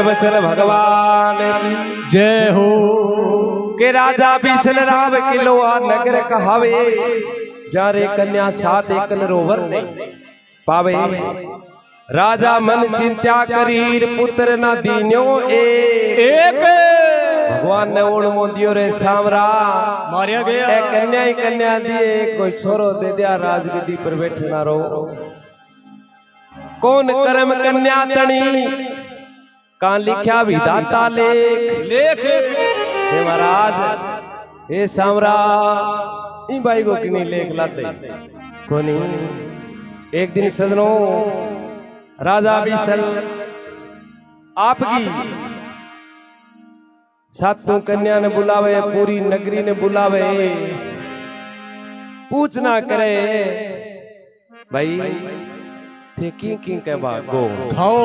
वचन भगवान की जय हो। के राजा बिसल राव किलो आ नगर कहावे, जारे कन्या साथ एक रोवर नहीं पावे। राजा मन चिंता करीर पुत्र न दीन्यो एक। भगवान ने ओढ़ मोदियो रे सामरा मारिया गया। कन्या ही कन्या दिए, कोई छोरो दे दिया राजगद्दी पर बैठना रो। कौन कर्म कन्या तणी का लिखा विधाता लेख। हे महाराज हे सामरा इन भाई को किनी लेख लाते कोनी। एक दिन सजनों राजा बिसल आपकी सातों कन्या ने बुलावे, पूरी नगरी ने बुलावे, पूछना करे भाई थे की के भागो खाओ।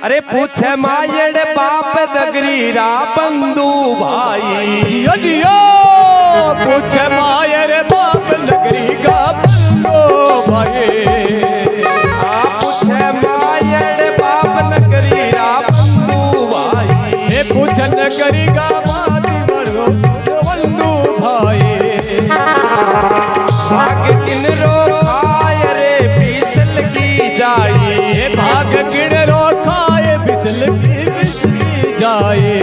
अरे पूछे मायड़ बाप नगरी रा बंधु भाई। जियो जियो पूछे मायड़ बाप नगरी का बंधु भाई। पूछे मायड़ बाप नगरी रा बंधु भाई। पूछे नगरी का बाती बड़ो बंधु भाई। भाग किन रो खाय रे बिसल की जाई। भाग किन रो बिसल की जाए।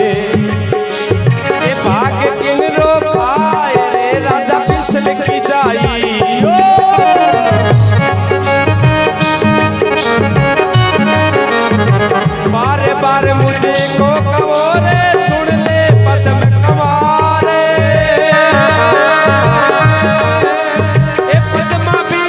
भाग किन रो खाए रे राजा बिसल की जाई। बार बार मुझे को कहो रे सुन ले पदम कवारे। पद्मा भी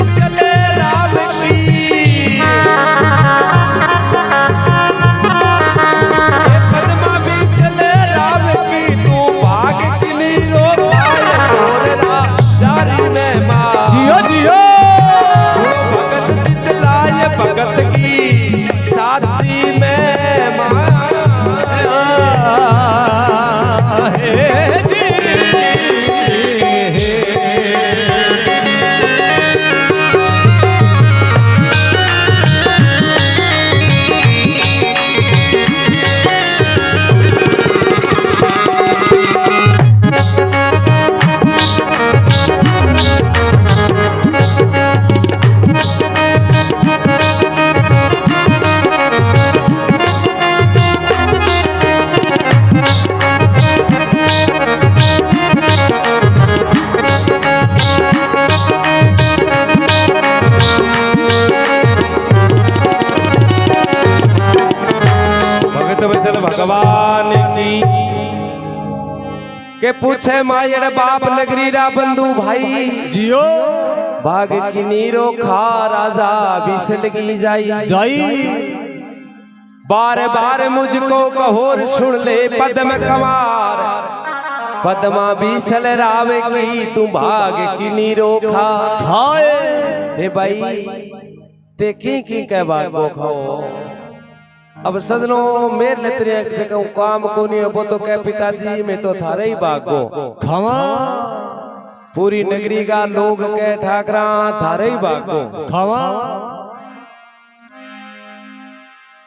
के पूछे मायड़ बाप नगरी रा बंधु भाई जियो भाग की नीरो खा राजा बिसलगी जाई बार बार मुझको कहोर सुन ले पद्म कमार पद्मा बिसल रावे की तू भाग की नीरो खा खाए हे भाई ते की कह भागो खाओ अब सजनों मेरे लेतरे कहूं काम को नहीं वो तो कह पिताजी मैं तो थारे ही भागो खावा पूरी नगरी का लोग कह ठाकरा थारे ही भागो खावा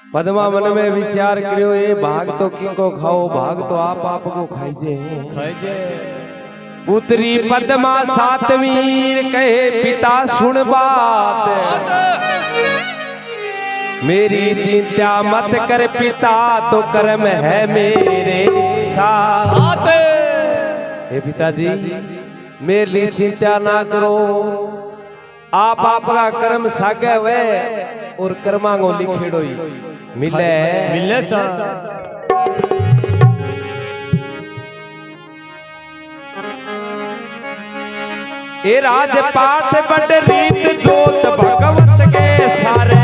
पद्मा मन में विचार करियो ये भाग तो किनको खाओ भाग तो आप को खाइजे पुत्री पद्मा सातवीर कहे पिता सुन बात मेरी चिंता मत कर पिता तो कर्म है मेरे साथ हे पिताजी मेरे लिए चिंता ना करो आप आपका कर्म सागे हुए और कर्मांगो लिखेड़ो मिले सा ए राजपाट बड़ रीत जोत भगवत के सारे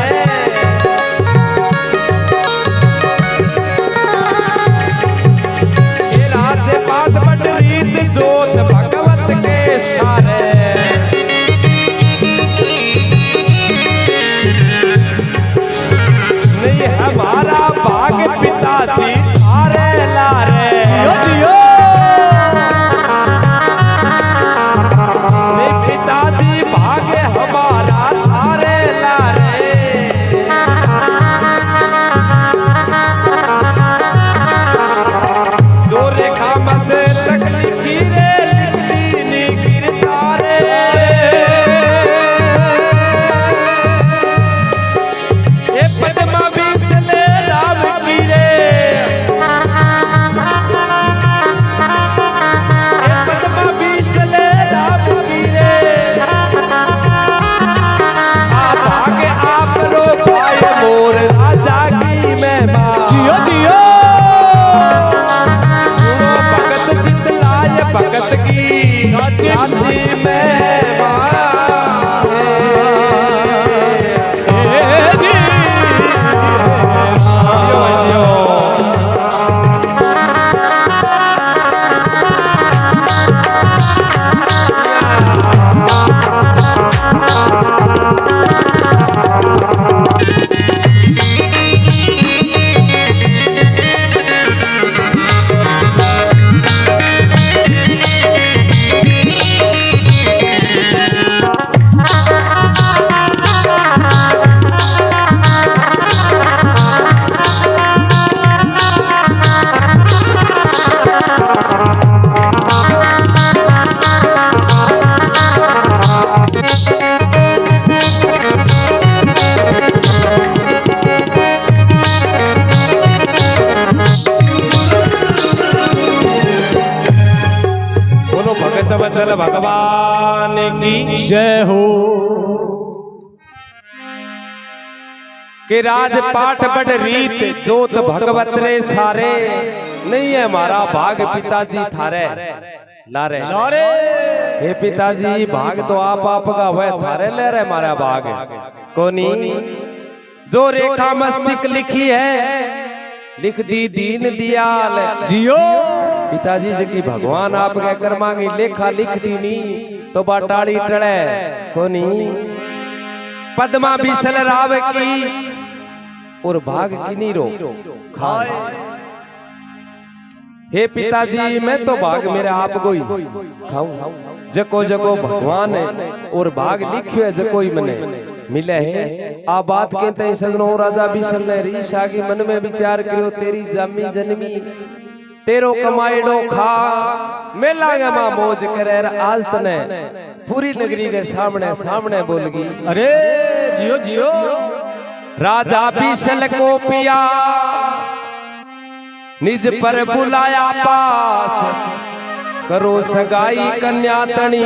जोत भगवत के सारे नहीं हमारा भाग पिताजी थारे लारे नहीं पिताजी भाग हमारा थारे लारे जो रेखा मसे वत्सल भगवान की जय हो कि राजपाट बड़ रीत जोत भगवत रे सारे नहीं है हमारा भाग पिताजी थारे लारे लारे हे पिताजी भाग तो आप का हुए थारे ले रहे हमारा भाग कोनी जो रेखा मस्तिष्क लिखी है लिख दी दीन दियाल जियो पिताजी जी की भगवान आपके कर्मा की लेखा लिख दी नी तो बाटाड़ी टड़े कोनी पद्मा बिसल राव की और भाग की नीरो खाए हे पिताजी मैं तो भाग मेरे आप को ही खाऊं जको जको भगवान है और भाग लिखियो है जको ही मने मिले है आ बात कहते हैं सजनो राजा बिसल ने रीस आगे मन में विचार करो तेरी जमी जन्मी तेरो कमाईडो खा मेला गे मां मौज करे आज तने पूरी नगरी के सामने सामने बोलगी अरे जियो जियो राजा बिसल को पिया निज पर बुलाया पास करो सगाई कन्या तणी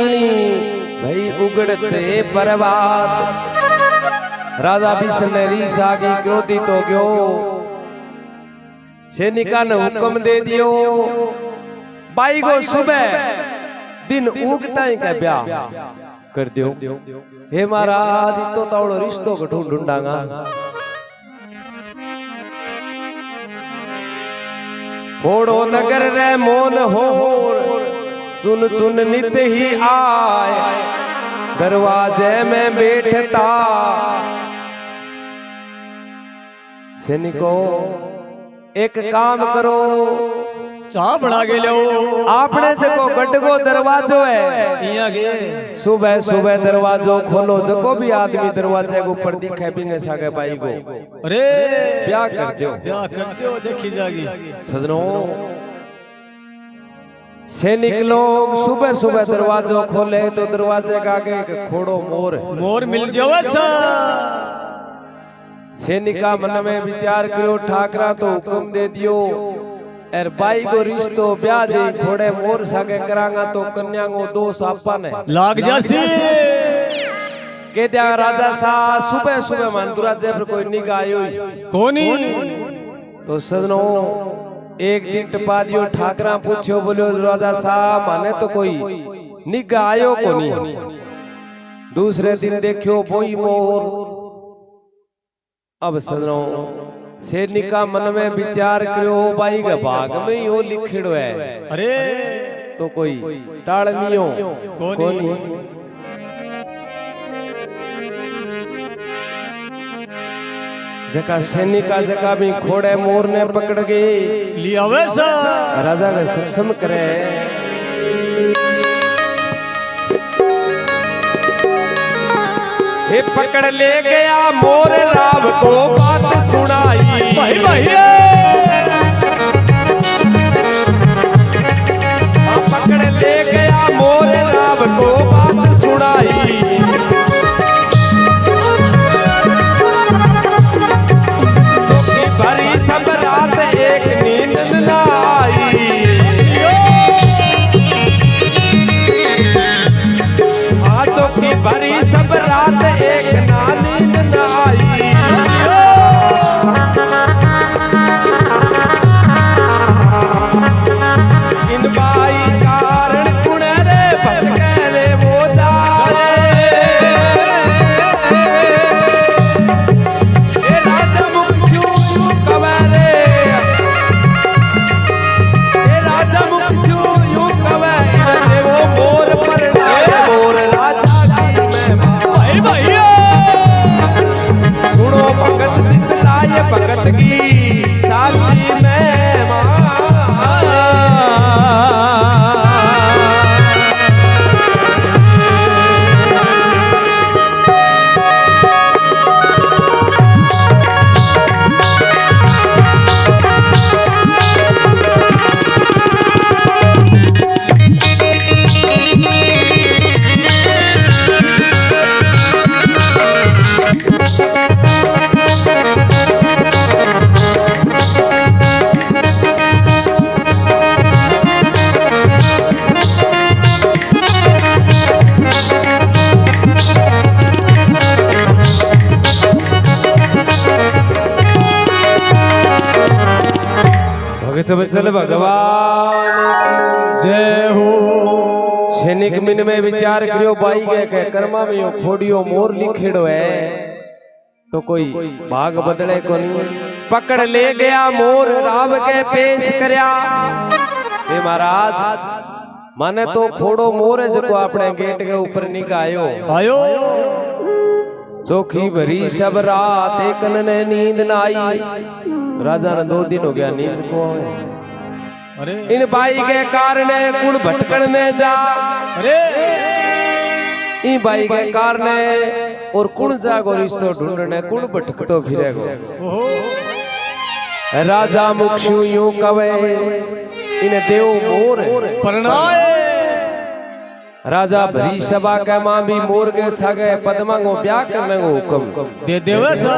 भई उगड़ते बर्बाद राजा बिसल ने रीस आगी क्रोधित हो गयो सैनिका ने हुक्म दे दियो बाई को सुबह दिन उगता ही का ब्याह कर दियो। हे महाराज तो तावड़ो रिश्तो को ढूंढांगा। फोड़ो नगर रे मोन हो चुन चुन नित ही आए दरवाजे में बैठता। सैनिकों एक काम करो, चाह बना के लो। आपने जको गड्ढो दरवाजो है सुबह सुबह दरवाजो खोलो। जको भी आदमी दरवाजे के ऊपर दिखे बिंगे सागे भाई को अरे ब्याह कर दो, ब्याह कर दो, देखी जागी। सजनों सैनिक लोग सुबह सुबह दरवाजो खोले तो दरवाजे के आगे एक खोड़ो मोर मोर मिल जावे सा। सैनिका मन में विचार करो, ठाकरा तो हुक्म दे दियो एर बाई को रिश्तो ब्याह दे घोड़े मोर सागे करांगा तो कन्या को दो सापा ने लाग जासी। के दिया राजा सा सुबह सुबह मंदुरा जेब कोई निगाह आई कोनी। तो सजनों एक दिन टपा दियो, ठाकरा पूछो बोलो राजा सा माने तो कोई निगाह आयो कोनी। दूसरे दिन देखियो बोई मोर। अब सजनों सैनिका मन में विचार करो, बाई के भाग में ही वो लिखिड़ो है। अरे तो कोई टाल नियो कोनी। जका सैनिका जका भी खोड़े मोर ने पकड़ गए लिया वैसा राजा के सक्षम करे। हे पकड़ ले गया मोर राव को बात सुनाई। भाई भाई पकड़ ले गया मोर राव को बात सुनाई। चौकी भरी सब रात एक नींद न आई। चौकी भरी सब रात एक नींद न आई। इन बाई कारण कुणरे भटके वो जाए। ए राजा मुक्चू कवे रे, ए राजा मुक्चू यूं कवे इन्हें वो मोर पर मोर राजा की मैं भाई भाई सुनो भगत जितलाए भगत की साथी में मां। भगत वत्सल भगवान जय हो। सैनिक मिन में विचार करियो, बाई गए के कर्मा में यो खोड़ियो मोर लिखेड़ो है तो कोई भाग बदले को नहीं। पकड़ ले गया मोर राव के पेश करया। हे महाराज माने तो खोड़ो मोर है जो अपने गेट के ऊपर निकायो आयो। चौकी भरी सब रात एक ने नींद न आई। राजा ने 2 दिन हो गया नींद को। अरे इन बाई के कारण कुण भटकन ने जा। अरे इन बाई के कारण और कुण जागो रिश्तो ढूंढने कुण भटकतो फिरेगो। राजा मुक्षु यूं कवे इन देव मोर परनाए। राजा भरी सभा के मां भी मोर के सागे पद्मा को ब्याह करने को हुक्म दे देवे सा।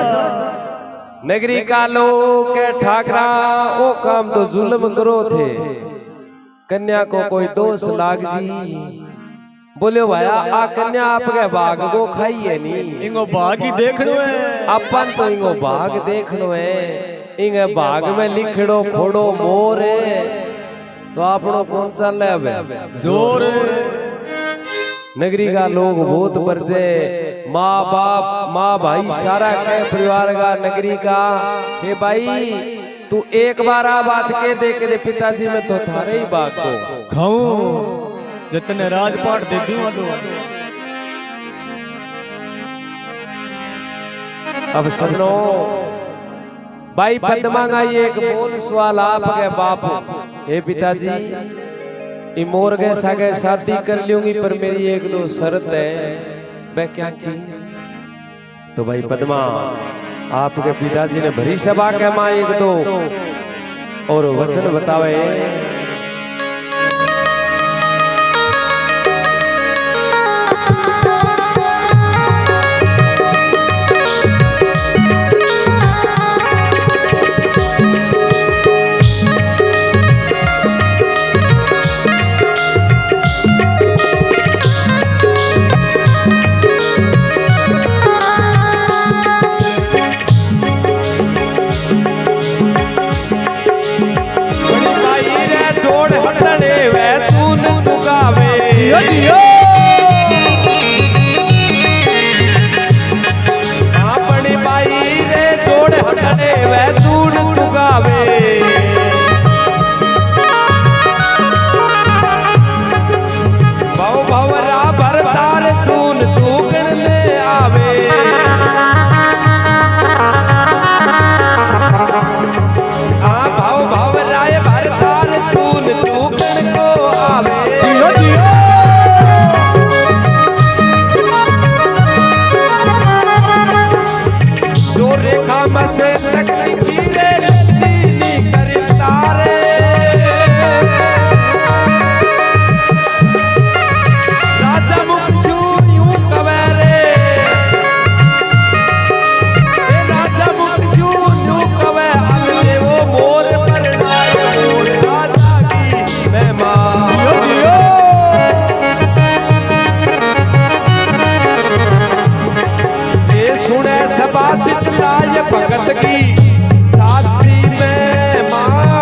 नगरी का लोग के ठाकरा वो काम तो जुल्म करो थे। कन्या को कोई दोष लाग जी बोले भाया आ कन्या आपके बाग को खाई है नी। इंगो बाग ही देखनो है। अपन तो इंगो बाग देखनो है। इंगे बाग में लिखड़ो खोड़ो मोर है। तो आपनो कौन चल रहा है अब जोर नगरी का लोग बहुत बरजे माँ बाप माँ भाई सारा के परिवार का नगरी का हे भाई तू एक बार आ बात के दे पिताजी में तो थारे ही बात को खाऊं जितने राजपाट दे दूं तो अब सुनो भाई पद्मा का ये एक बोल सवाल आपके बाप हे पिताजी मोर के सागे शादी कर लूंगी पर मेरी एक दो शर्त है मैं क्या की तो भाई पद्मा आपके पिताजी ने भरी सभा के मां एक दो और वचन बतावे अपनी बाई रे जोड़ हटने वे तून चुगावे भाव भवरा भरतार चून चूकन में आवे भाव भवराय भरतार चून चूकन को आवे से तकलीफी रे दीनी करता रे राजा मुखशू यूं कवे रे राजा मुखशू यूं कवे अगले वो मोर पर मोर राजा की मेहमान ये सुने सभा चित्राय भगत की साथी में मां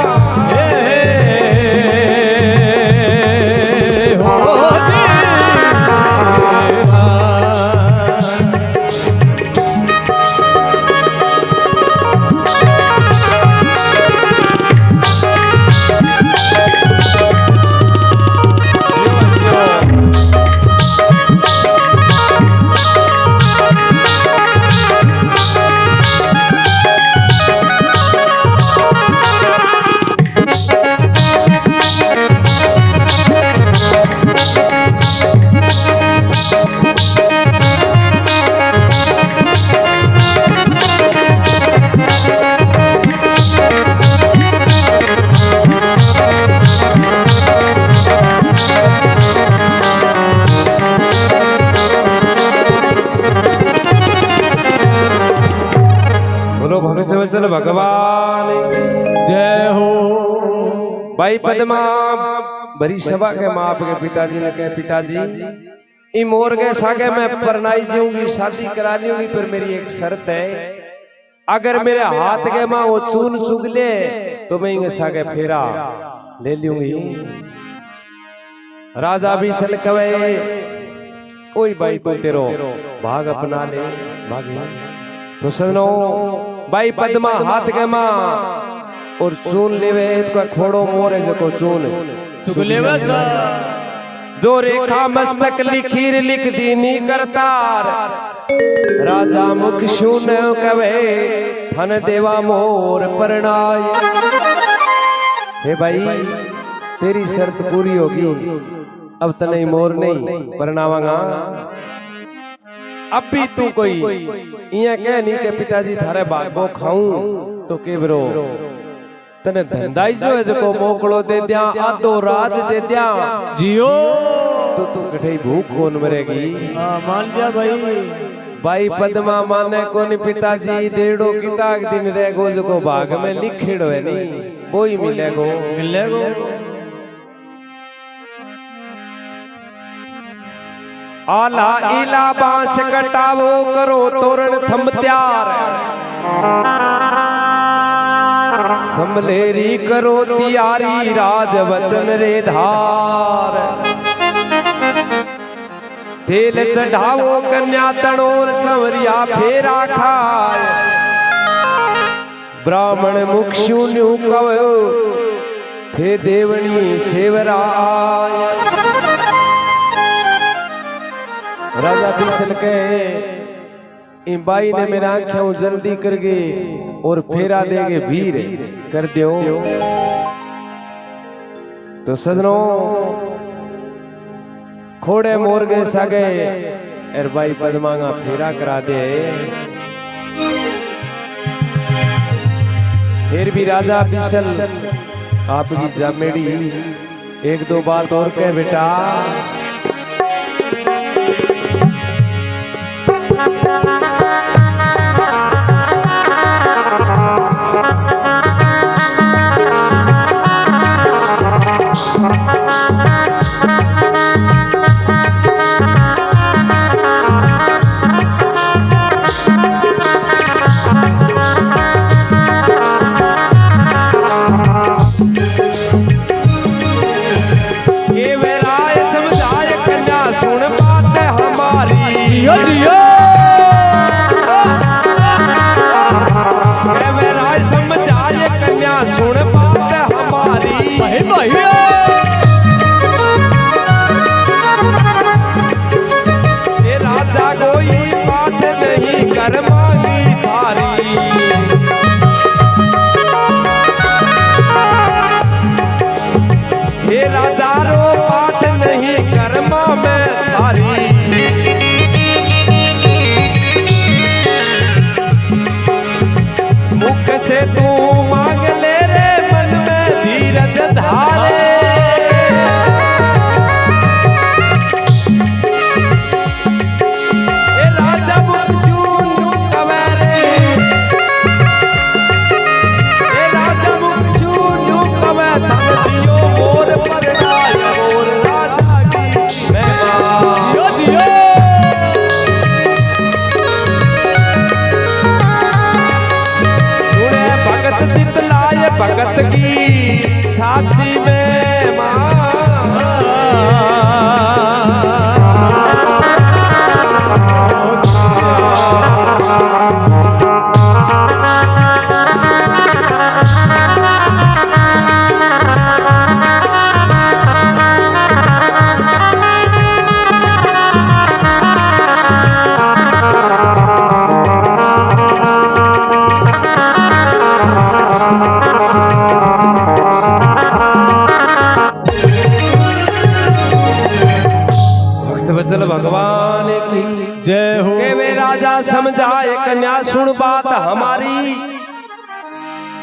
हो चल भगवान जय हो भाई पद्मा बड़ी सभा के मां आपके पिताजी ने कहे पिताजी ई मोर के सागे मैं परनाई जाऊंगी शादी करा लूंगी पर मेरी एक शर्त है अगर मेरे हाथ के मां वो चून चुग ले तो मैं इंगे सागे फेरा ले लूंगी राजा भी सल कवे ओए भाई तू तेरो भाग अपना ले भागी तो सुनो भाई पद्मा हाथ के मां और चून लेवे इसका खोड़ो मोर है जको चून चुग लेवे सा जो रेखा मस्तक लिखीर लिख दीनी करतार राजा मुख शून कवे फन देवा मोर परनाय हे भाई तेरी शर्त पूरी होगी अब तने मोर नहीं परनावांगा अब भी तू कोई इया कह नहीं के पिताजी थारे बागो खाऊं तो के ब्रो तने धंधाई जो है जको मोकड़ो दे दिया आधो राज दे दिया जियो तो तू कठे भूख कौन मरेगी मान जा भाई भाई पद्मा माने कोनी पिताजी देड़ो किताक दिन रहेगो जको भाग में लिखेड़ो है नहीं वो ही मिलेगो आला इला बांस कटावो करो तोरण थम त्यार समलेरी करो तियारी राज वचन रे धार। तेल चढ़ावो कन्या तणोर चवरिया फेरा खाय। ब्राह्मण मुक्षु न्यू कवयो थे देवनी सेवराय। राजा बिसल के इन बाई ने मेरा आंखें जल्दी कर गए और फेरा देगे वीर कर दियो। तो सजनों खोड़े मोर गए सगे एर बाई पदमांगा फेरा करा दे। फिर भी राजा बिसल आपकी जामेड़ी एक दो बात और कह बेटा। भगत की साथी में भगवान की जय हो। के वे राजा समझाए कन्या सुन बात हमारी।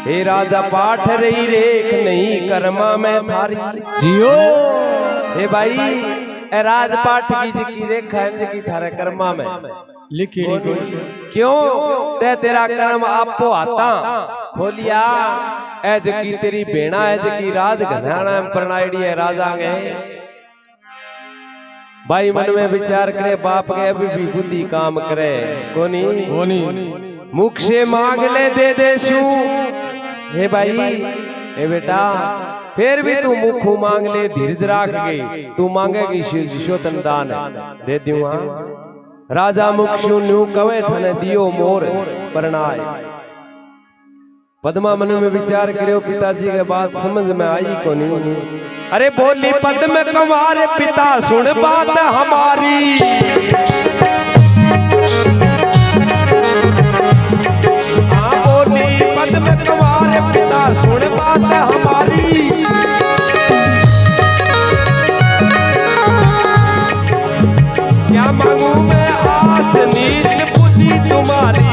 हे राजा पाठ रही रेख नहीं कर्मा में थारी। जियो हे भाई ए राजपाठ की रेखा की थारे कर्मा में लिखी नहीं। क्यों ते तेरा कर्म आपो आता खोलिया एज की तेरी बेड़ा एज की राज घराना प्रणायड़ी है राजा गए। भाई मन में विचार करे बाप के अभी भी बुद्धि काम करे कोनी मुख से मांग ले दे दे सू। हे भाई हे बेटा फिर भी तू मुख मांग ले धीरज राख गई तू मांगेगी शिशोतन दान दे दूंगा। राजा मुख न्यू कवे थने दियो मोर परनाय। पद्मा मन में विचार करो पिताजी के बात समझ में आई को नहीं। अरे बोली पद्म कुमार पिता सुन बात हमारी। हाँ बोली पद्म कुमार पिता सुन बात हमारी। क्या मांगू मैं आस नीच बुद्धि तुम्हारी।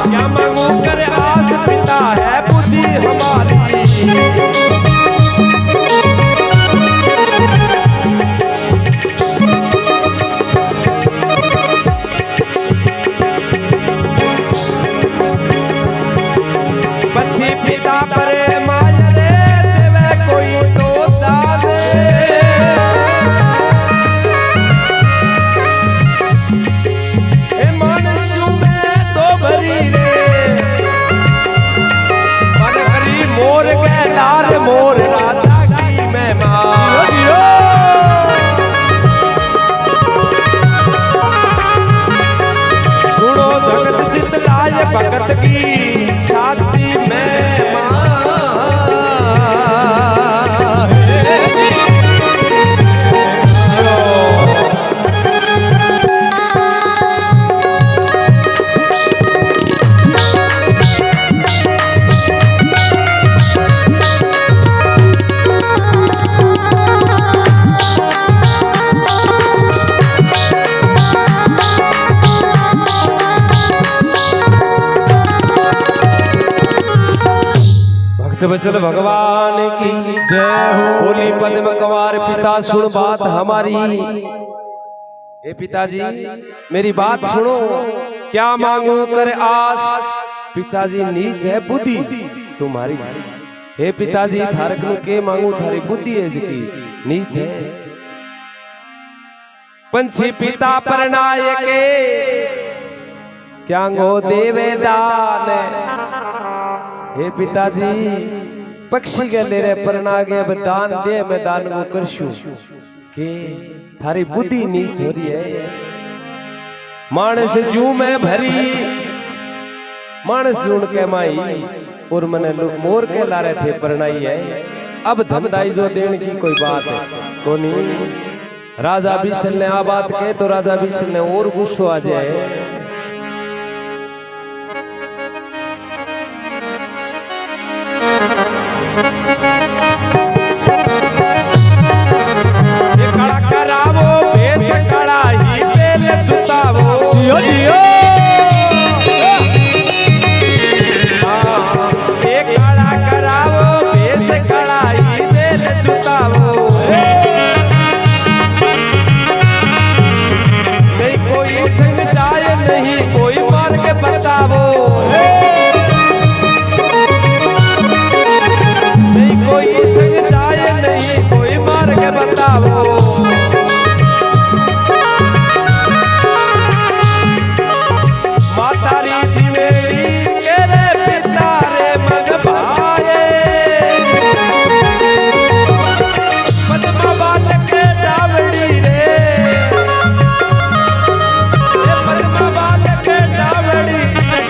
क्या मांगू कर आस पिता है बुद्धि हमारी। भक्त वत्सल भगवान की जय हो। बोली पद्म कुमार पिता सुन बात हमारी। हे पिताजी मेरी बात सुनो, क्या मांगू कर आस। पिताजी नीच है बुद्धि तुम्हारी। हे पिताजी थारक नु के मांगू, थारी बुद्धि है जिकी नीच है। पंछी पिता परनाय के क्या गो देवे दान। हे पिताजी पक्षी के ले रे परना के अब दान दे, मैं दान को करशु के थारी बुद्धि नीच हो रही है। मानस जू में भरी मानस जून के माई और मने लोग मोर के ला रहे थे परनाई है। अब धमदाई जो देने की कोई बात है कोनी। राजा बिसल ने आ बात कहे तो राजा बिसल ने और गुस्सो आ जाए। खड़ा करावो भेद कड़ाही बेल जुतावो। जियो जियो। खड़ा करावो भेद कड़ाही बेल जुतावो। नहीं कोई संग जाए नहीं कोई मार्ग बतावो। नहीं कोई संग जाए नहीं कोई मार्ग बतावो। मातारी जीवेली केरे पिता रे मन भाए। पद्मा बालक डावड़ी रे, पद्मा बालक डावड़ी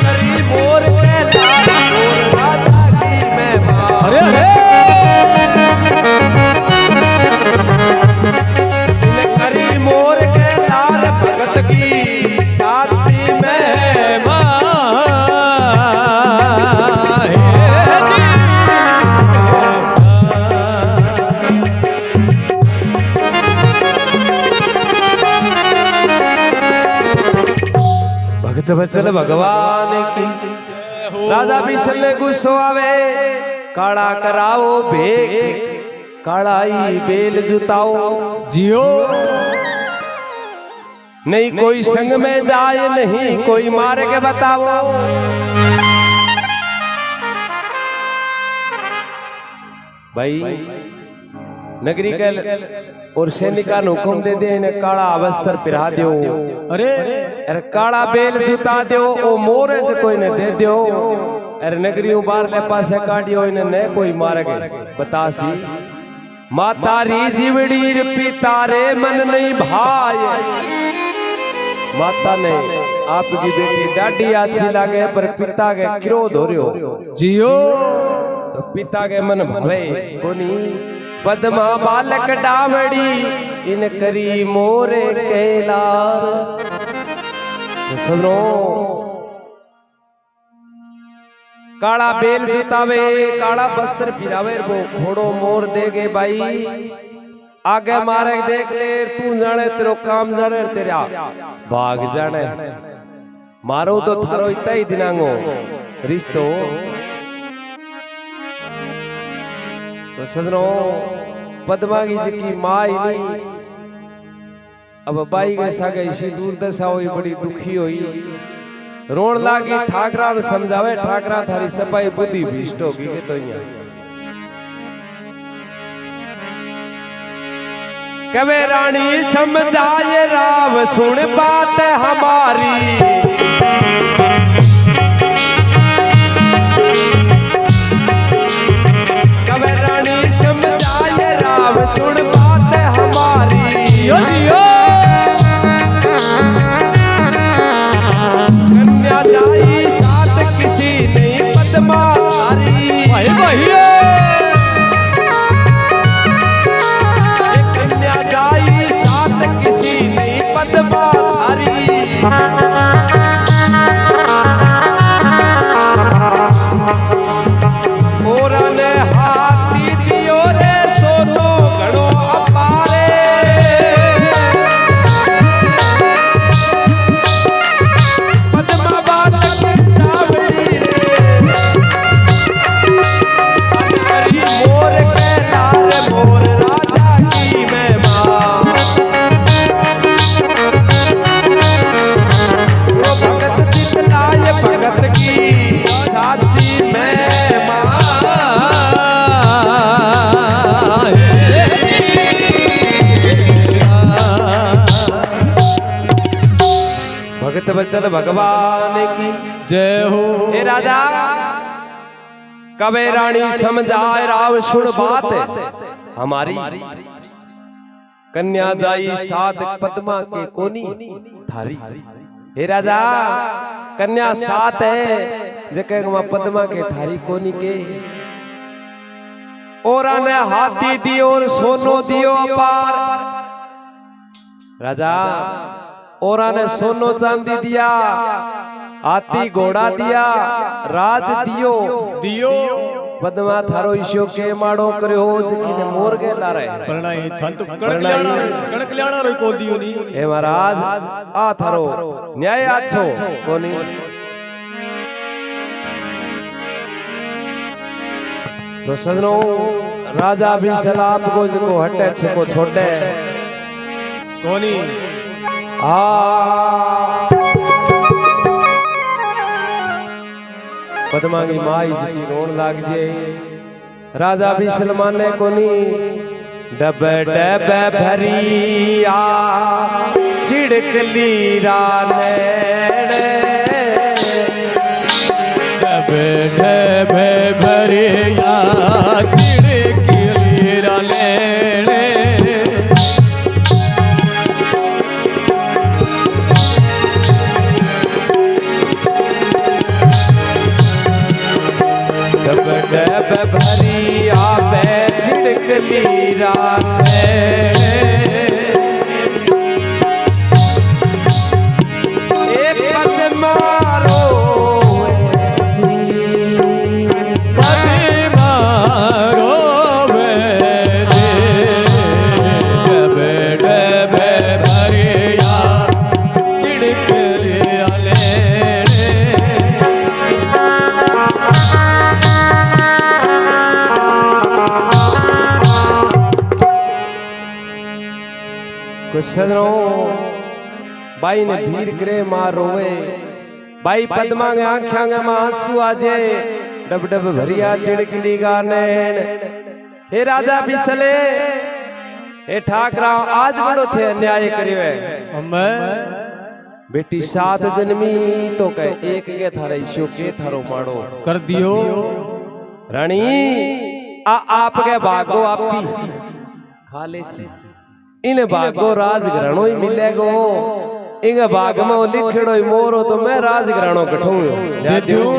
करी मोर के लाल मोर राजा की मैं बात। अरे अरे करी मोर के लाल भगत की साथी में भक्त वत्सल भगवान की। राजा बिसल ने गुस्सो आवे, काड़ा कराओ भेक काड़ाई बेल जुताओ। जियो। नहीं कोई संग में जाए नहीं कोई मार्ग बताओ। भाई नगरी के और सैनिका हुक्म दे दे इन्हें काला वस्त्र पिरा दो। अरे अरे काला बेल जुता दो ओ मोरे से कोई ने दे दो। अरे नगरी बार ले पासे काटियो इन्हें न कोई मार्ग बतासी। मातारी जीवड़ी पिता रे मन नहीं भाई। माता ने आपकी बेटी डाडी अच्छी लगे पर पिता के क्रोध हो रहे जियो। तो पिता के मन भवे कोनी। पद्मा बालक डावड़ी इन करी मोरे कैलार। तो सुनो काला बेल जुतावे काला वस्त्र पिरावे वो घोड़ो मोर देगे भाई। आगे मारे देख ले तू जाने तेरो काम जाने तेरा भाग जाने। मारो तो थारो इतना ही दिनांगो रिश्तो। तो सदनो पद्मा की माई नहीं अब बाई के सागे इसी दुर्दशा हुई बड़ी दुखी हुई। रोन लागी ठाकरा ने समझावे ठाकरा थारी सफाई बुद्धि भीष्ट होगी के तो यहाँ कवे रानी समझाए राव सुन बात हमारी। कवे रानी समझाए राव सुन बात हमारी। जियो जियो। कन्या जाई साथ किसी नहीं पद्मा थारी। भाई भाई कन्या जाई साथ किसी नहीं पद्मा थारी। भगत बचन भगवान की जय हो। हे राजा कबे रानी समझाए राव सुन बात हमारी कन्या जाई सात पद्मा के कोनी थारी। हे राजा कन्या सात है जके पद्मा के थारी कोनी के और ने हाथी दियो और सोनो दियो अपार। राजा और ने सोनो चांदी दिया हाथी घोड़ा दिया राज दियो दियो पद्मा थारो ईशो के माड़ो करयो जकीने मोर के ला रहे परणाई थन तो कणक ल्याणा रो को दियो नी। हे महाराज आ थारो न्याय आछो कोनी। तो सजनो राजा भी सलाप को जको हटे छको छोटे कोनी आ पद्मा की माई जी रोन लाग जे। राजा भी सलमाने कोनी डब डब भरिया छिड़कली राने डब डब भरिया छिड़कली राने डब भरिया पे छिड़कली राने सजनो बाई ने भीर करे मां रोवे बाई पद्मा के आंखियां में आंसू आजे डब डब भरिया चिड़कली गानेन। हे राजा बिसले हे ठाकरा आज बड़ो थे अन्याय करिवे अम्मा बेटी सात जन्मी तो कह एक के थारे ईशो के थारो माड़ो कर दियो। रानी आ आपके भागो आपी खाले सी इन भागो राज घराणो ही मिलेगो इन भाग में लिखड़ो ही मोरो तो मैं राज घराणो कठूं दे दूं